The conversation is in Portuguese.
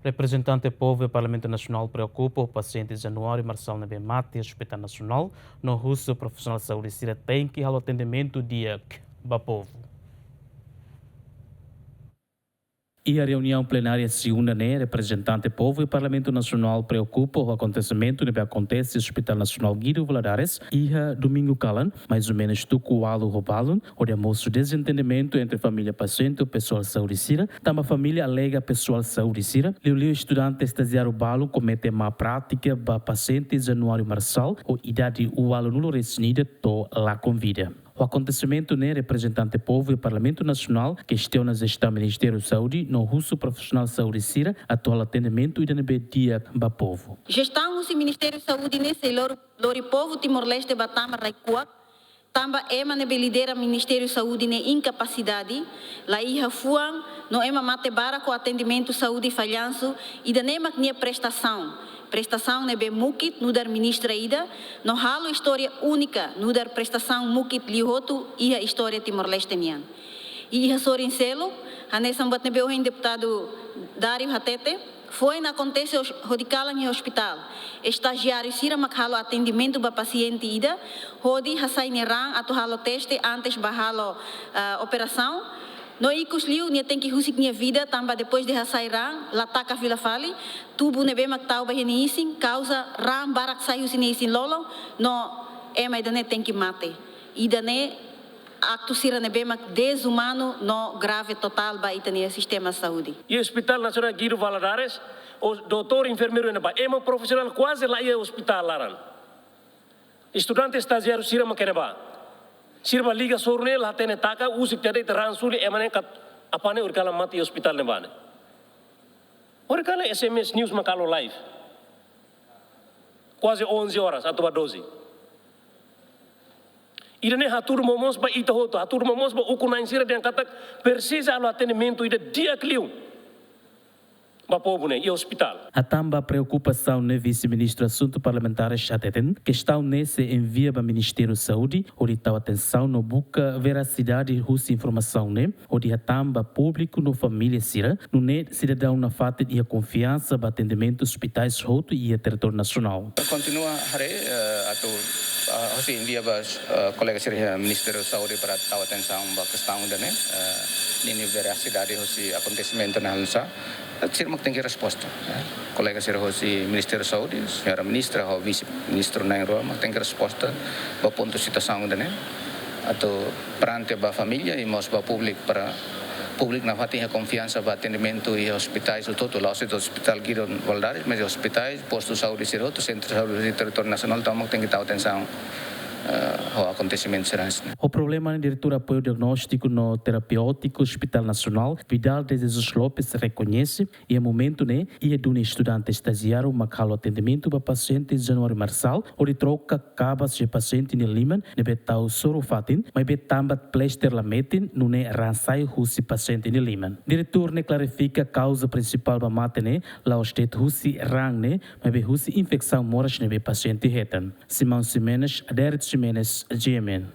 Representante povo e Parlamento Nacional preocupa o paciente Januário Marçal Nebemate, Hospital Nacional, no russo profissional de saúde Sira tem que ao atendimento dia povo. E a reunião plenária segunda, representante povo e Parlamento Nacional preocupa o acontecimento que acontece no Hospital Nacional Guido Valadares e domingo calan, mais ou menos tuco alu robalun, onde mostra desentendimento entre família paciente e pessoal de saúde Sira, também a família alega pessoal de saúde Sira, o estudante estagiário balun comete má prática para paciente Januário Marçal, ou idade o aluno resnida to la convida. O acontecimento representante povo e Parlamento Nacional questiona a gestão do Ministério da Saúde no russo profissional de saúde Sira, atual atendimento e da dia ba povo. Gestão do Ministério da Saúde nesse lori povo Timor-Leste batama raikuak, tamba ema nebe lidera Ministério da Saúde ne incapacidade, la iha fuang no ema mate bara com atendimento saúde falhanço e da nema que prestação nebe mukit no dar ministra ida, no halo história única no dar prestação mukit lihotu e a história Timor-Leste nian. E iha sorin selo, ane sambat nebe o deputado Dario Hatete, foi na acontece rodikalan em hospital. Estagiário sira makhalo atendimento ba paciente ida, rodi hasai nerang atau halo teste antes ba halo operação. No ikus liu nia tem que husik nia vida tamba depois de hasai rang lataka vila fali, tubo nebe maktau ba isin causa rang barak sai usin isin lolo, no ema idane tem que mate. Idane acto sira nebe mak desumano no grave total ba itania sistema de saúde. E o Hospital Nacional Guido Valadares, o doutor enfermeiro neba, é um profissional quase lá e hospital laran. Estudante estagiário sira makeneba. Sirba liga sorne la tene taka usik tade transuli emane kat apane urkala mati hospital nebane. Urkala SMS news makalo live. Quase 11 horas atau 12. Irene hatur momos ba ita hoto, hatur momos ba ukunain sira yang katak persisa alo atendimento ida dia kliu. Ba povo e hospital. A tamba preocupação no vice-ministro assunto parlamentares chateten, questão nesse envia para o Ministério da Saúde, onde está atenção no busca veracidade russa informação, onde a tamba público no família sira, no cidadão na falta de confiança para atendimento hospitais roto e a território nacional. Continua hari atau hosi envia para colega sira Ministério da Saúde para tahu atenção para questão dane, nini veracidade hosi acontecimento na halsa. Sir magtinggi resposta. Kolega sir hosi Ministério da Saúde, senhora ministra ou vice-ministro na Roma, magtinggi resposta ba ponto situação dane atau perante ba família e mas ba público para público na fatinha confiança ba atendimento e hospitais o todo lá do hospital Guido Valadares, mas hospitais, posto de saúde sir outro centro de saúde do território nacional também magtinggi tahu atenção o acontecimento será assim. O problema na diretora apoio diagnóstico no terapêutico Hospital Nacional, Vidal de Jesus Lopes reconhece e é momento e é de um estudante estagiário macalo atendimento para paciente Januário Marçal, onde troca cabas de paciente em Liman, ne betau sorofatin, mas betambat plester lametin, não é ransai husi paciente em Liman. Diretor ne clarifica a causa principal para mate lá o estet husi rang mas be husi infecção moras ne be paciente retan. Simão Simenes, Aderet Jimenez, GMN.